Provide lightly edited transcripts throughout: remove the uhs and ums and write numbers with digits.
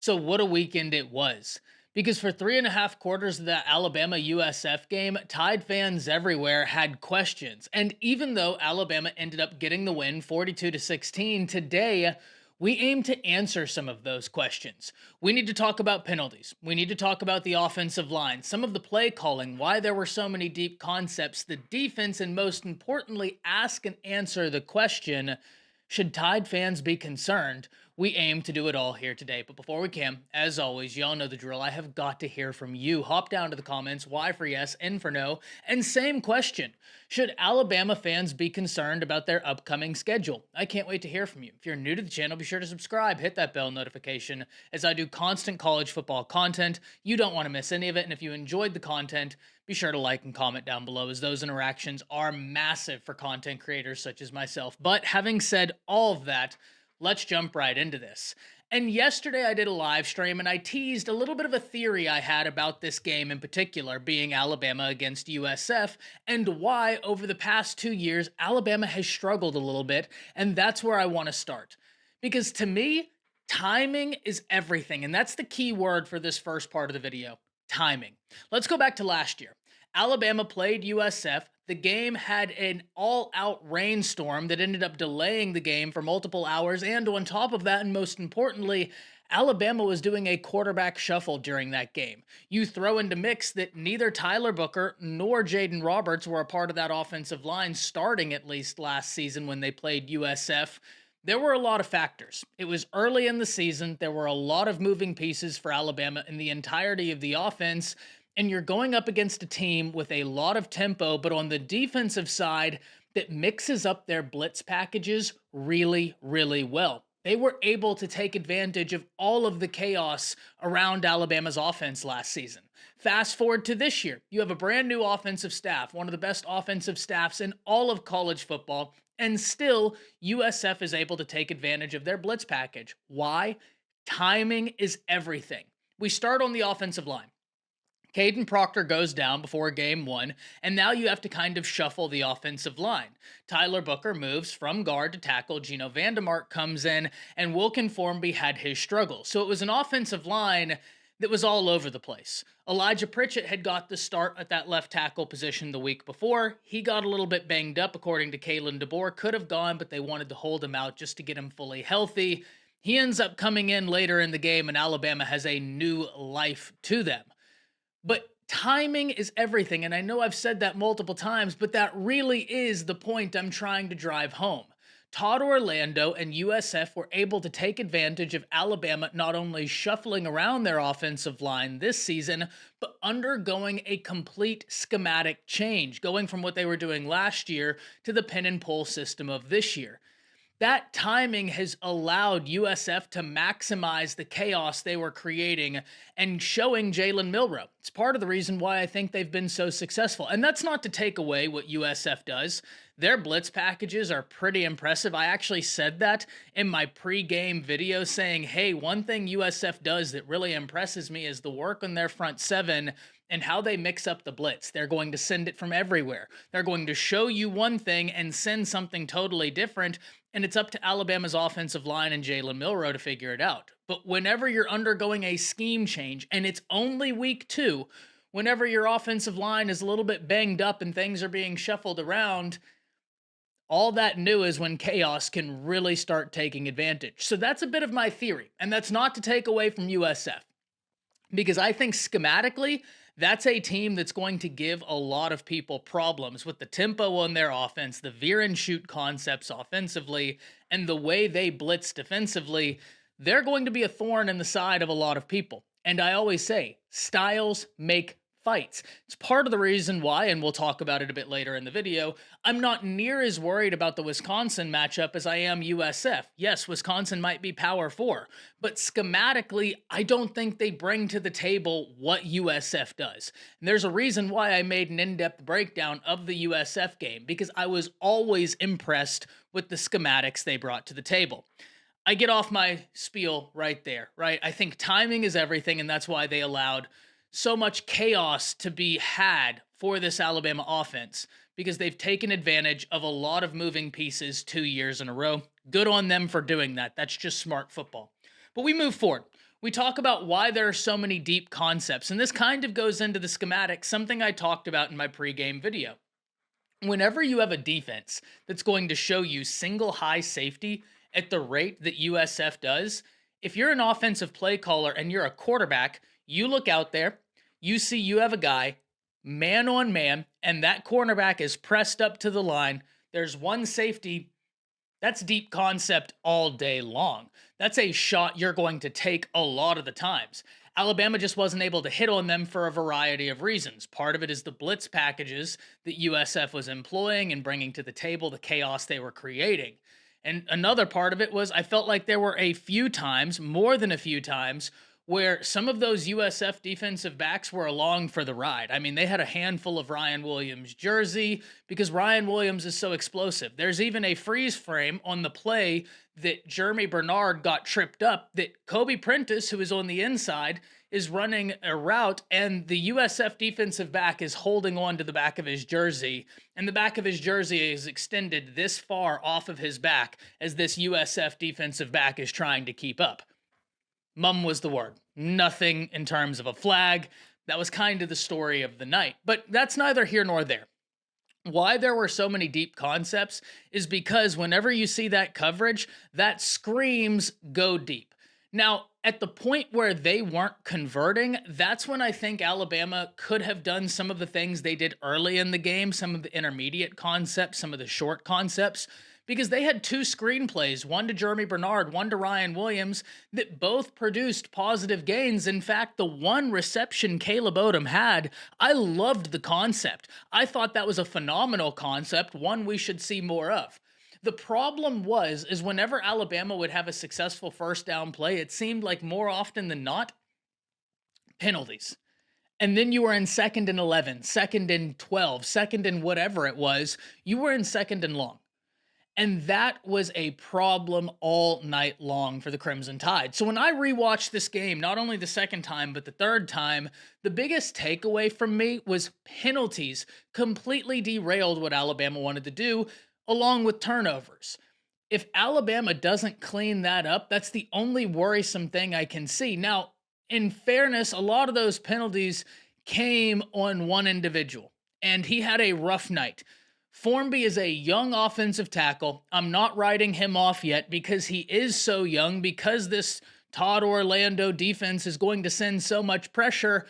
So what a weekend it was. Because for 3.5 quarters of that Alabama USF game, Tide fans everywhere had questions. And even though Alabama ended up getting the win 42-16, today we aim to answer some of those questions. We need to talk about penalties. We need to talk about the offensive line, some of the play calling, why there were so many deep concepts, the defense, and most importantly, ask and answer the question, should Tide fans be concerned? We aim to do it all here today. But before we can, as always, y'all know the drill. I have got to hear from you. Hop down to the comments, Y for yes, N for no. And same question. Should Alabama fans be concerned about their upcoming schedule? I can't wait to hear from you. If you're new to the channel, be sure to subscribe, hit that bell notification as I do constant college football content. You don't want to miss any of it. And if you enjoyed the content, be sure to like and comment down below, as those interactions are massive for content creators such as myself. But having said all of that, let's jump right into this. And yesterday I did a live stream and I teased a little bit of a theory I had about this game in particular, being Alabama against USF, and why over the past 2 years Alabama has struggled a little bit. And that's where I want to start. Because to me, timing is everything. And that's the key word for this first part of the video. Timing. Let's go back to last year. Alabama played USF. The game had an all-out rainstorm that ended up delaying the game for multiple hours, and on top of that, and most importantly, Alabama was doing a quarterback shuffle during that game. You throw into mix that neither Tyler Booker nor Jaden Roberts were a part of that offensive line starting at least last season when they played USF. There were a lot of factors. It was early in the season. There were a lot of moving pieces for Alabama in the entirety of the offense, and you're going up against a team with a lot of tempo, but on the defensive side that mixes up their blitz packages really, really well. They were able to take advantage of all of the chaos around Alabama's offense last season. Fast forward to this year, you have a brand new offensive staff, one of the best offensive staffs in all of college football, and still USF is able to take advantage of their blitz package. Why? Timing is everything. We start on the offensive line. Caden Proctor goes down before game one, and now you have to kind of shuffle the offensive line. Tyler Booker moves from guard to tackle, Gino Vandemark comes in, and Wilkin Formby had his struggles. So it was an offensive line that was all over the place. Elijah Pritchett had got the start at that left tackle position the week before. He got a little bit banged up, according to Kalen DeBoer. Could have gone, but they wanted to hold him out just to get him fully healthy. He ends up coming in later in the game, and Alabama has a new life to them. But timing is everything, and I know I've said that multiple times, but that really is the point I'm trying to drive home. Todd Orlando and USF were able to take advantage of Alabama not only shuffling around their offensive line this season, but undergoing a complete schematic change, going from what they were doing last year to the pin and pull system of this year. That timing has allowed USF to maximize the chaos they were creating and showing Jalen Milroe. It's part of the reason why I think they've been so successful. And that's not to take away what USF does. Their blitz packages are pretty impressive. I actually said that in my pre-game video, saying, hey, one thing USF does that really impresses me is the work on their front seven and how they mix up the blitz. They're going to send it from everywhere. They're going to show you one thing and send something totally different, and it's up to Alabama's offensive line and Jalen Milroe to figure it out. But whenever you're undergoing a scheme change, and it's only week 2, whenever your offensive line is a little bit banged up and things are being shuffled around, all that new is when chaos can really start taking advantage. So that's a bit of my theory, and that's not to take away from USF, because I think schematically, that's a team that's going to give a lot of people problems with the tempo on their offense, the veer and shoot concepts offensively, and the way they blitz defensively. They're going to be a thorn in the side of a lot of people. And I always say, styles make fights. It's part of the reason why, and we'll talk about it a bit later in the video, I'm not near as worried about the Wisconsin matchup as I am USF. Yes, Wisconsin might be Power 4, but schematically, I don't think they bring to the table what USF does. And there's a reason why I made an in-depth breakdown of the USF game, because I was always impressed with the schematics they brought to the table. I get off my spiel right there, right? I think timing is everything, and that's why they allowed so much chaos to be had for this Alabama offense, because they've taken advantage of a lot of moving pieces 2 years in a row. Good on them for doing that. That's just smart football. But we move forward. We talk about why there are so many deep concepts, and this kind of goes into the schematic, something I talked about in my pregame video. Whenever you have a defense that's going to show you single high safety at the rate that USF does, if you're an offensive play caller and you're a quarterback, you look out there, you see you have a guy man on man, and that cornerback is pressed up to the line. There's one safety. That's deep concept all day long. That's a shot you're going to take a lot of the times. Alabama just wasn't able to hit on them for a variety of reasons. Part of it is the blitz packages that USF was employing and bringing to the table, the chaos they were creating. And another part of it was I felt like there were a few times, more than a few times, where some of those USF defensive backs were along for the ride. I mean, they had a handful of Ryan Williams jersey because Ryan Williams is so explosive. There's even a freeze frame on the play that Jeremy Bernard got tripped up that Kobe Prentice, who is on the inside, is running a route, and the USF defensive back is holding on to the back of his jersey, and the back of his jersey is extended this far off of his back as this USF defensive back is trying to keep up. Mum was the word. Nothing in terms of a flag. That was kind of the story of the night. But that's neither here nor there. Why there were so many deep concepts is because whenever you see that coverage, that screams go deep. Now, at the point where they weren't converting, that's when I think Alabama could have done some of the things they did early in the game, some of the intermediate concepts, some of the short concepts, because they had two screenplays, one to Jeremy Bernard, one to Ryan Williams, that both produced positive gains. In fact, the one reception Caleb Odom had, I loved the concept. I thought that was a phenomenal concept, one we should see more of. The problem is whenever Alabama would have a successful first down play, it seemed like more often than not, penalties. And then you were in 2nd and 11, 2nd and 12, 2nd and whatever it was, you were in 2nd and long. And that was a problem all night long for the Crimson Tide. So when I rewatched this game, not only the second time, but the third time, the biggest takeaway from me was penalties completely derailed what Alabama wanted to do, along with turnovers. If Alabama doesn't clean that up, that's the only worrisome thing I can see. Now, in fairness, a lot of those penalties came on one individual, and he had a rough night. Formby is a young offensive tackle. I'm not writing him off yet because he is so young, because this Todd Orlando defense is going to send so much pressure.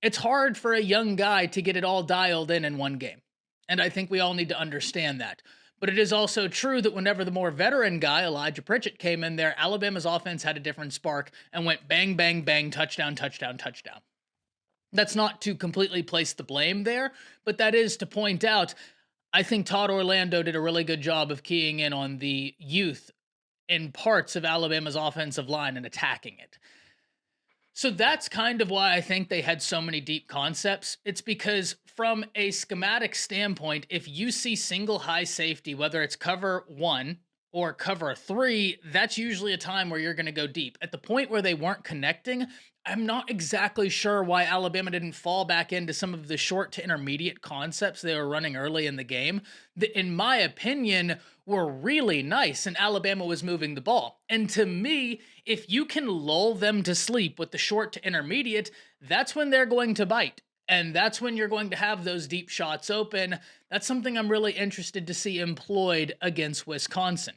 It's hard for a young guy to get it all dialed in one game. And I think we all need to understand that. But it is also true that whenever the more veteran guy, Elijah Pritchett, came in there, Alabama's offense had a different spark and went bang, bang, bang, touchdown, touchdown, touchdown. That's not to completely place the blame there, but that is to point out I think Todd Orlando did a really good job of keying in on the youth in parts of Alabama's offensive line and attacking it. So that's kind of why I think they had so many deep concepts. It's because from a schematic standpoint, if you see single high safety, whether it's cover 1 or cover 3, that's usually a time where you're going to go deep. At the point where they weren't connecting, I'm not exactly sure why Alabama didn't fall back into some of the short to intermediate concepts they were running early in the game that, in my opinion, were really nice, and Alabama was moving the ball. And to me, if you can lull them to sleep with the short to intermediate, that's when they're going to bite. And that's when you're going to have those deep shots open. That's something I'm really interested to see employed against Wisconsin.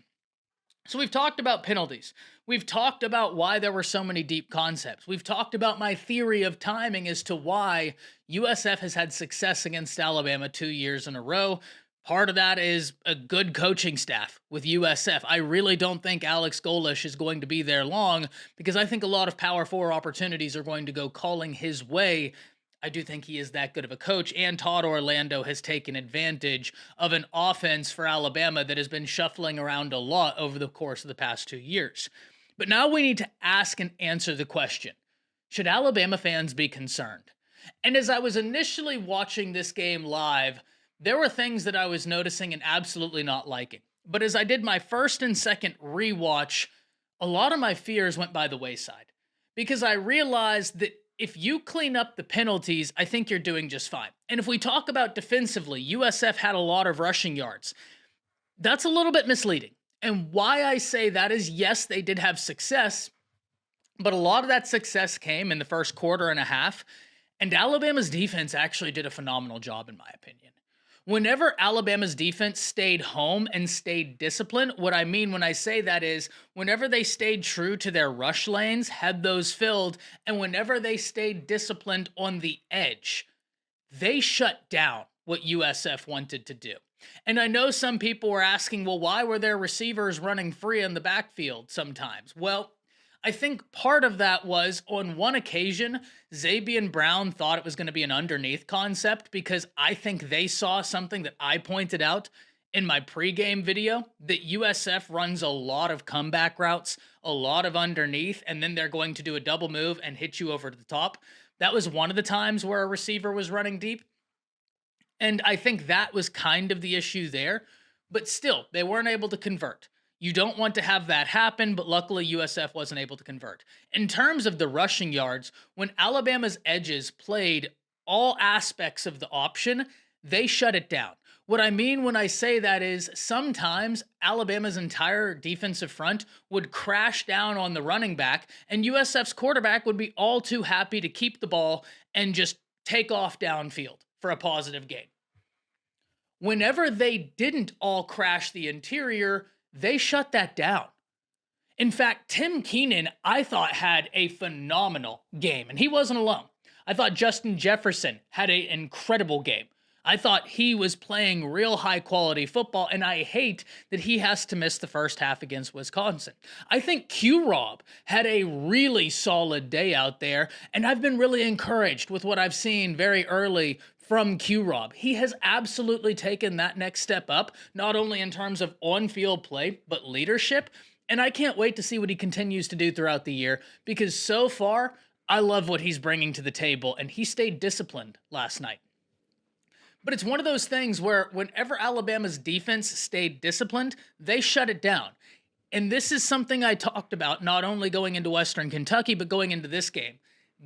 So we've talked about penalties. We've talked about why there were so many deep concepts. We've talked about my theory of timing as to why USF has had success against Alabama 2 years in a row. Part of that is a good coaching staff with USF. I really don't think Alex Golish is going to be there long because I think a lot of Power 4 opportunities are going to go calling his way. I do think he is that good of a coach, and Todd Orlando has taken advantage of an offense for Alabama that has been shuffling around a lot over the course of the past 2 years. But now we need to ask and answer the question, should Alabama fans be concerned? And as I was initially watching this game live, there were things that I was noticing and absolutely not liking. But as I did my first and second rewatch, a lot of my fears went by the wayside because I realized that if you clean up the penalties, I think you're doing just fine. And if we talk about defensively, USF had a lot of rushing yards. That's a little bit misleading. And why I say that is, yes, they did have success, But a lot of that success came in the first quarter and a half, and Alabama's defense actually did a phenomenal job, in my opinion. Whenever Alabama's defense stayed home and stayed disciplined, what I mean when I say that is whenever they stayed true to their rush lanes, had those filled, and whenever they stayed disciplined on the edge, they shut down what USF wanted to do. And I know some people were asking, well, why were their receivers running free in the backfield sometimes? Well, I think part of that was on one occasion, Zabian Brown thought it was going to be an underneath concept because I think they saw something that I pointed out in my pregame video that USF runs a lot of comeback routes, a lot of underneath, and then they're going to do a double move and hit you over to the top. That was one of the times where a receiver was running deep. And I think that was kind of the issue there. But still, they weren't able to convert. You don't want to have that happen, but luckily USF wasn't able to convert. In terms of the rushing yards, when Alabama's edges played all aspects of the option, they shut it down. What I mean when I say that is sometimes Alabama's entire defensive front would crash down on the running back, and USF's quarterback would be all too happy to keep the ball and just take off downfield for a positive gain. Whenever they didn't all crash the interior, they shut that down. In fact, Tim Keenan, I thought, had a phenomenal game, and he wasn't alone. I thought Justin Jefferson had an incredible game. I thought he was playing real high-quality football, and I hate that he has to miss the first half against Wisconsin. I think Q-Rob had a really solid day out there, and I've been really encouraged with what I've seen very early from Q-Rob. He has absolutely taken that next step up, not only in terms of on-field play, but leadership, and I can't wait to see what he continues to do throughout the year, because so far, I love what he's bringing to the table, and he stayed disciplined last night. But it's one of those things where whenever Alabama's defense stayed disciplined, they shut it down. And this is something I talked about not only going into Western Kentucky, but going into this game.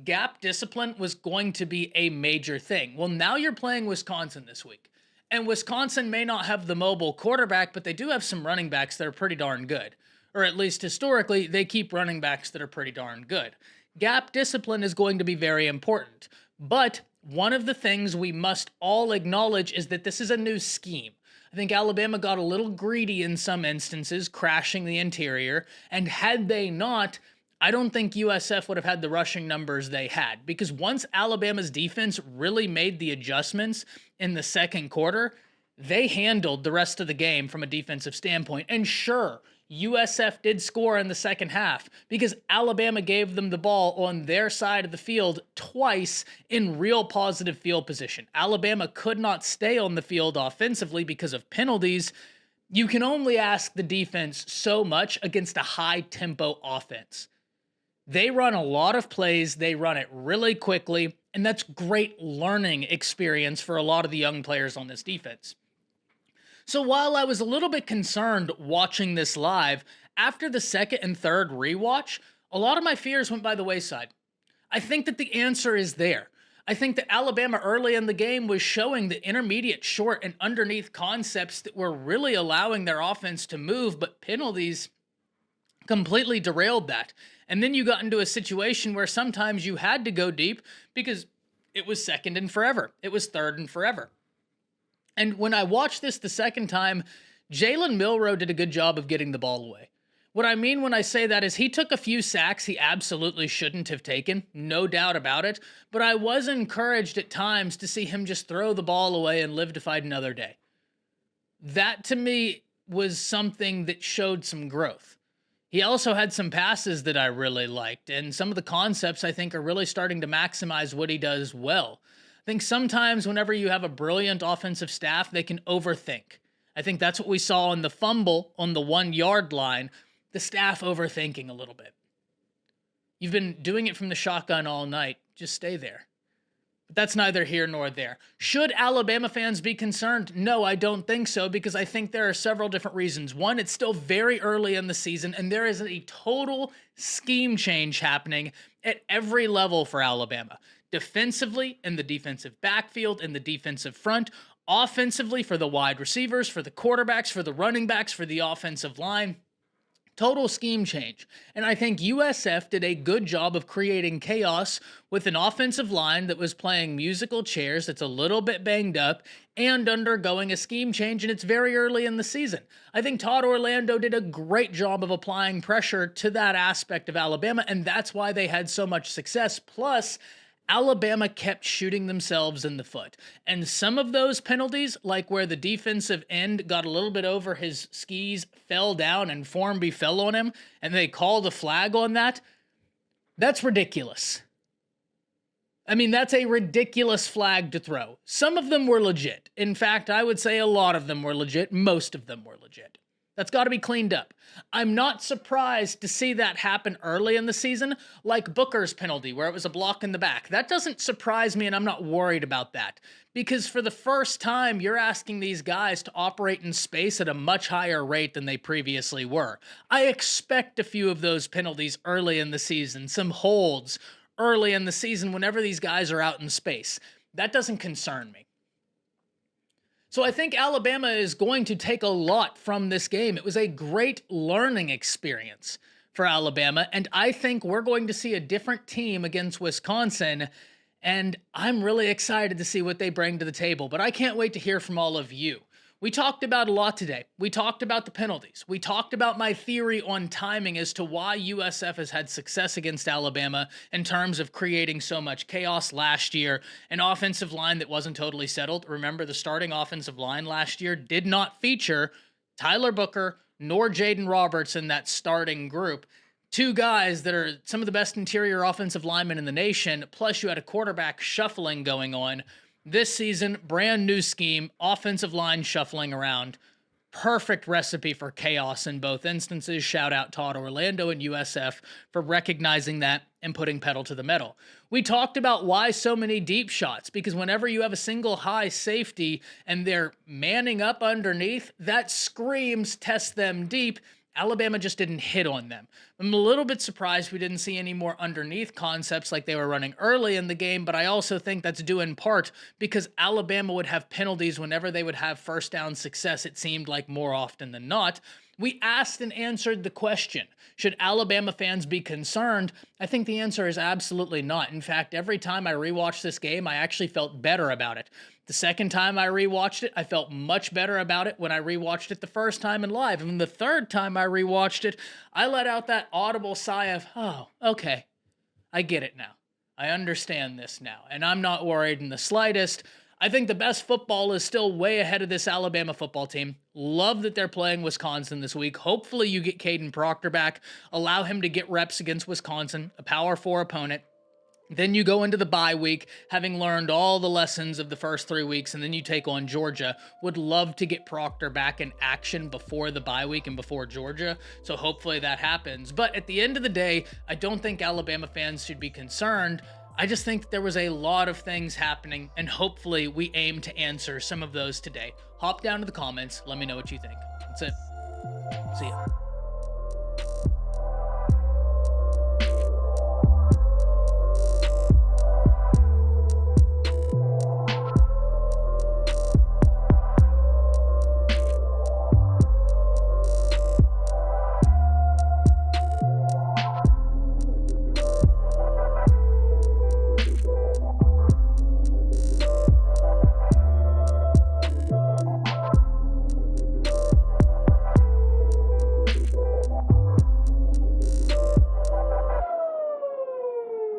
Gap discipline was going to be a major thing. Well, now you're playing Wisconsin this week. And Wisconsin may not have the mobile quarterback, but they do have some running backs that are pretty darn good. Or at least historically, they keep running backs that are pretty darn good. Gap discipline is going to be very important. But one of the things we must all acknowledge is that this is a new scheme. I think Alabama got a little greedy in some instances, crashing the interior, and had they not, I don't think USF would have had the rushing numbers they had, because once Alabama's defense really made the adjustments in the second quarter, they handled the rest of the game from a defensive standpoint. And sure, USF did score in the second half because Alabama gave them the ball on their side of the field twice in real positive field position. Alabama could not stay on the field offensively because of penalties. You can only ask the defense so much against a high-tempo offense. They run a lot of plays, they run it really quickly, and that's great learning experience for a lot of the young players on this defense. So while I was a little bit concerned watching this live, after the second and third rewatch, a lot of my fears went by the wayside. I think that the answer is there. I think that Alabama early in the game was showing the intermediate, short, and underneath concepts that were really allowing their offense to move, but penalties completely derailed that. And then you got into a situation where sometimes you had to go deep because it was second and forever. It was third and forever. And when I watched this the second time, Jalen Milroe did a good job of getting the ball away. What I mean when I say that is he took a few sacks he absolutely shouldn't have taken, no doubt about it, but I was encouraged at times to see him just throw the ball away and live to fight another day. That to me was something that showed some growth. He also had some passes that I really liked, and some of the concepts I think are really starting to maximize what he does well. I think sometimes whenever you have a brilliant offensive staff, they can overthink. I think that's what we saw in the fumble on the 1 yard line, the staff overthinking a little bit. You've been doing it from the shotgun all night. Just stay there. But that's neither here nor there. Should Alabama fans be concerned? No, I don't think so, because I think there are several different reasons. One, it's still very early in the season, and there is a total scheme change happening at every level for Alabama. Defensively, in the defensive backfield, in the defensive front, offensively for the wide receivers, for the quarterbacks, for the running backs, for the offensive line. Total scheme change. And I think USF did a good job of creating chaos with an offensive line that was playing musical chairs, that's a little bit banged up, and undergoing a scheme change, and it's very early in the season. I think Todd Orlando did a great job of applying pressure to that aspect of Alabama, and that's why they had so much success. Plus, Alabama kept shooting themselves in the foot. And some of those penalties, like where the defensive end got a little bit over his skis, fell down, and Formby fell on him, and they called a flag on that, that's ridiculous. I mean, that's a ridiculous flag to throw. Some of them were legit. In fact, I would say a lot of them were legit. Most of them were legit. That's got to be cleaned up. I'm not surprised to see that happen early in the season, like Booker's penalty, where it was a block in the back. That doesn't surprise me, and I'm not worried about that. Because for the first time, you're asking these guys to operate in space at a much higher rate than they previously were. I expect a few of those penalties early in the season, some holds early in the season whenever these guys are out in space. That doesn't concern me. So I think Alabama is going to take a lot from this game. It was a great learning experience for Alabama, and I think we're going to see a different team against Wisconsin, and I'm really excited to see what they bring to the table, but I can't wait to hear from all of you. We talked about a lot today. We talked about the penalties. We talked about my theory on timing as to why USF has had success against Alabama in terms of creating so much chaos last year. An offensive line that wasn't totally settled. Remember, the starting offensive line last year did not feature Tyler Booker nor Jaden Roberts in that starting group. Two guys that are some of the best interior offensive linemen in the nation, plus you had a quarterback shuffling going on. This season, brand new scheme, offensive line shuffling around. Perfect recipe for chaos in both instances. Shout out Todd Orlando and USF for recognizing that and putting pedal to the metal. We talked about why so many deep shots, because whenever you have a single high safety and they're manning up underneath, that screams test them deep. Alabama just didn't hit on them. I'm a little bit surprised we didn't see any more underneath concepts like they were running early in the game, but I also think that's due in part because Alabama would have penalties whenever they would have first down success, it seemed like more often than not. We asked and answered the question, should Alabama fans be concerned? I think the answer is absolutely not. In fact, every time I rewatched this game, I actually felt better about it. The second time I rewatched it, I felt much better about it when I rewatched it the first time in live. And the third time I rewatched it, I let out that audible sigh of, oh, okay, I get it now. I understand this now. And I'm not worried in the slightest. I think the best football is still way ahead of this Alabama football team. Love that they're playing Wisconsin this week. Hopefully you get Caden Proctor back. Allow him to get reps against Wisconsin, a Power 4 opponent. Then you go into the bye week, having learned all the lessons of the first 3 weeks, and then you take on Georgia. Would love to get Proctor back in action before the bye week and before Georgia, so hopefully that happens. But at the end of the day, I don't think Alabama fans should be concerned. I just think there was a lot of things happening, and hopefully we aim to answer some of those today. Hop down to the comments, let me know what you think. That's it. See ya.